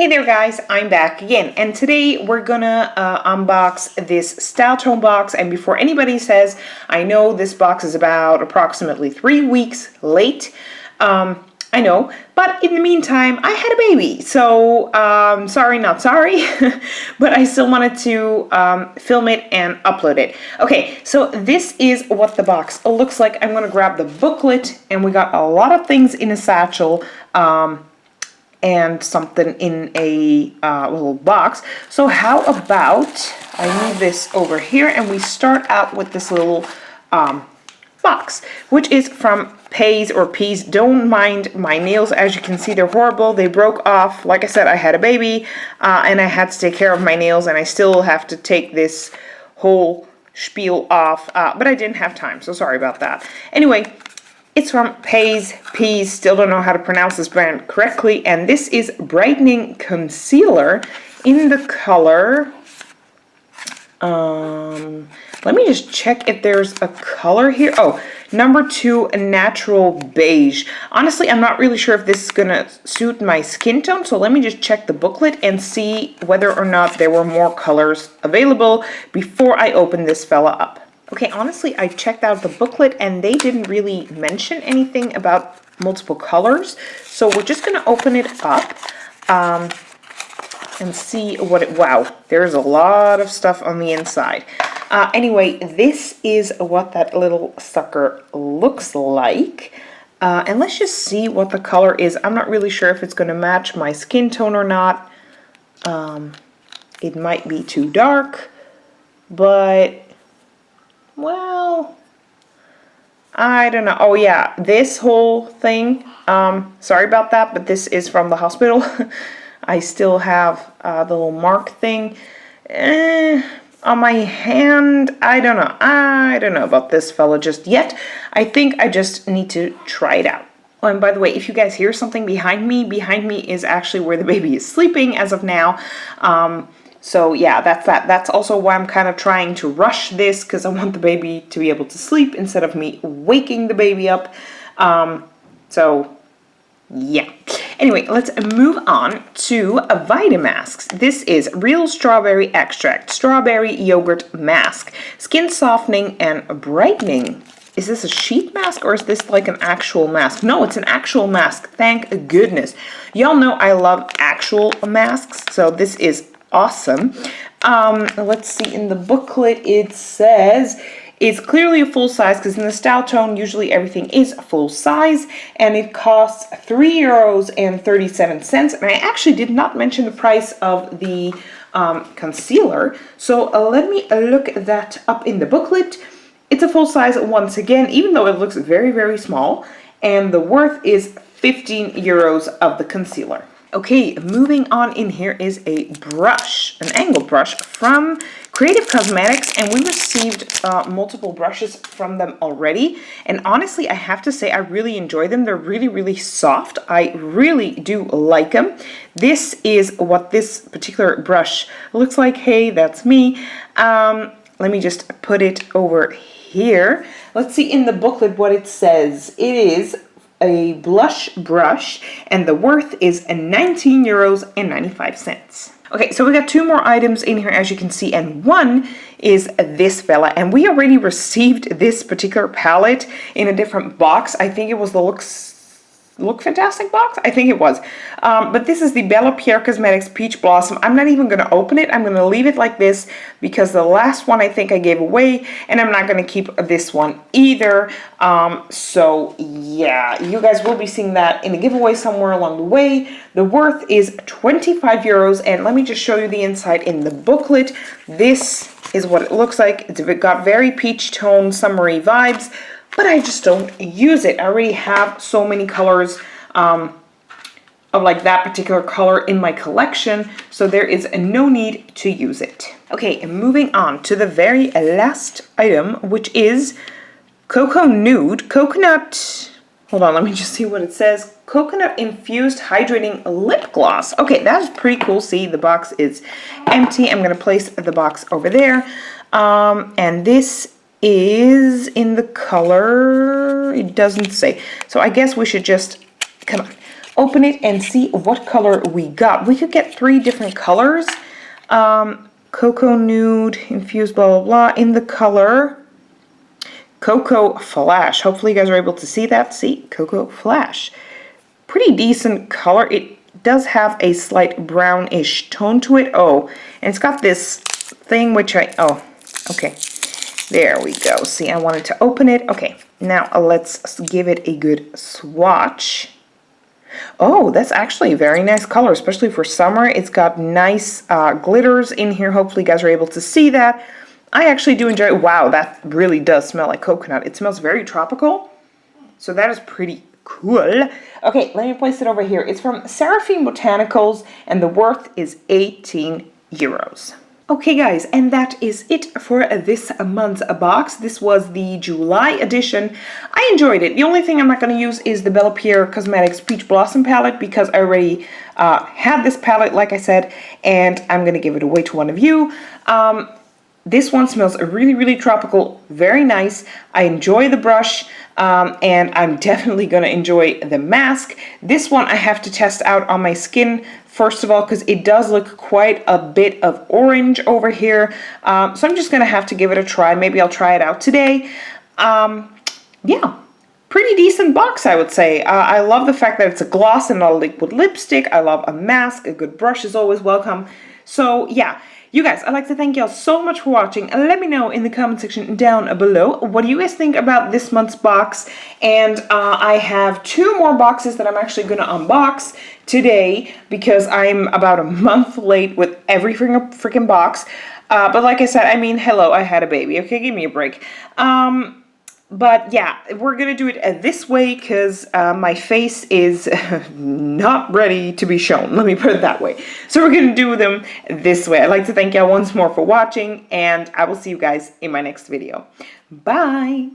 Hey there guys, I'm back again, and today we're gonna unbox this Styletone box. And before anybody says, I know this box is about approximately 3 weeks late, I know, but in the meantime I had a baby, so sorry not sorry, but I still wanted to film it and upload it. Okay, so this is what the box looks like. I'm gonna grab the booklet, and we got a lot of things in a satchel, and something in a little box. So how about I move this over here and we start out with this little box, which is from Pays or Peas. Don't mind my nails, as you can see they're horrible. They broke off. Like I said, I had a baby and I had to take care of my nails, and I still have to take this whole spiel off, but I didn't have time, so sorry about that. Anyway, it's from Pays, Peas, still don't know how to pronounce this brand correctly, and this is Brightening Concealer in the color, let me just check if there's a color here. Oh, number 2, Natural Beige. Honestly, I'm not really sure if this is gonna suit my skin tone, so let me just check the booklet and see whether or not there were more colors available before I open this fella up. Okay, honestly, I checked out the booklet and they didn't really mention anything about multiple colors. So we're just going to open it up and see what it... Wow, there's a lot of stuff on the inside. Anyway, this is what that little sucker looks like. And let's just see what the color is. I'm not really sure if it's going to match my skin tone or not. It might be too dark, but... well, I don't know. Oh yeah, this whole thing, sorry about that, but this is from the hospital. I still have the little mark thing on my hand. I don't know about this fella just yet. I think I just need to try it out. Oh, and by the way, if you guys hear something behind me is actually where the baby is sleeping as of now. So yeah, that's that. That's also why I'm kind of trying to rush this, because I want the baby to be able to sleep instead of me waking the baby up. So yeah. Anyway, let's move on to Vitamasks. This is Real Strawberry Extract Strawberry Yogurt Mask. Skin softening and brightening. Is this a sheet mask or is this like an actual mask? No, it's an actual mask. Thank goodness. Y'all know I love actual masks, so this is awesome. Let's see, in the booklet it says it's clearly a full size, because in the Styletone usually everything is full size, and it costs €3.37. And I actually did not mention the price of the concealer, so let me look that up in the booklet. It's a full size once again, even though it looks very, very small, and the worth is €15 of the concealer. Okay, moving on, in here is a brush, an angled brush from Creative Cosmetics, and we received multiple brushes from them already, and honestly I have to say I really enjoy them. They're really, really soft. I really do like them. This is what this particular brush looks like. Hey, that's me. Let me just put it over here. Let's see in the booklet what it says. It is a blush brush, and the worth is €19.95. Okay, so we got 2 more items in here, as you can see, and one is this fella, and we already received this particular palette in a different box. I think it was the Look Fantastic box? I think it was. But this is the Bella Pierre Cosmetics Peach Blossom. I'm not even going to open it. I'm going to leave it like this because the last one I think I gave away, and I'm not going to keep this one either. So yeah, you guys will be seeing that in a giveaway somewhere along the way. The worth is €25, and let me just show you the inside in the booklet. This is what it looks like. It's got very peach tone, summery vibes, but I just don't use it. I already have so many colors of like that particular color in my collection, so there is no need to use it. Okay, moving on to the very last item, which is Cocoa Nude Coconut. Hold on, let me just see what it says. Coconut Infused Hydrating Lip Gloss. Okay, that's pretty cool. See, the box is empty. I'm going to place the box over there. And this is in the color, it doesn't say, so I guess we should just, come on, open it and see what color we got. We could get 3 different colors. Cocoa Nude, Infused, blah, blah, blah, in the color Cocoa Flash. Hopefully you guys are able to see that. See? Cocoa Flash. Pretty decent color. It does have a slight brownish tone to it. Oh, and it's got this thing which oh, okay. There we go. See, I wanted to open it. Okay, now let's give it a good swatch. Oh, that's actually a very nice color, especially for summer. It's got nice glitters in here. Hopefully you guys are able to see that. I actually do enjoy it. Wow, that really does smell like coconut. It smells very tropical. So that is pretty cool. Okay, let me place it over here. It's from Seraphine Botanicals, and the worth is 18 euros. Okay guys, and that is it for this month's box. This was the July edition. I enjoyed it. The only thing I'm not going to use is the Bella Pierre Cosmetics Peach Blossom palette because I already had this palette, like I said, and I'm going to give it away to one of you. This one smells really, really tropical, very nice. I enjoy the brush, and I'm definitely going to enjoy the mask. This one I have to test out on my skin, first of all, because it does look quite a bit of orange over here. So I'm just going to have to give it a try. Maybe I'll try it out today. Yeah. Pretty decent box, I would say. I love the fact that it's a gloss and not a liquid lipstick. I love a mask. A good brush is always welcome. So, yeah. You guys, I'd like to thank y'all so much for watching. Let me know in the comment section down below what do you guys think about this month's box. And I have 2 more boxes that I'm actually going to unbox today because I'm about a month late with every freaking box. But like I said, I mean, hello, I had a baby. Okay, give me a break. But yeah, we're going to do it this way because my face is not ready to be shown. Let me put it that way. So we're going to do them this way. I'd like to thank y'all once more for watching, and I will see you guys in my next video. Bye!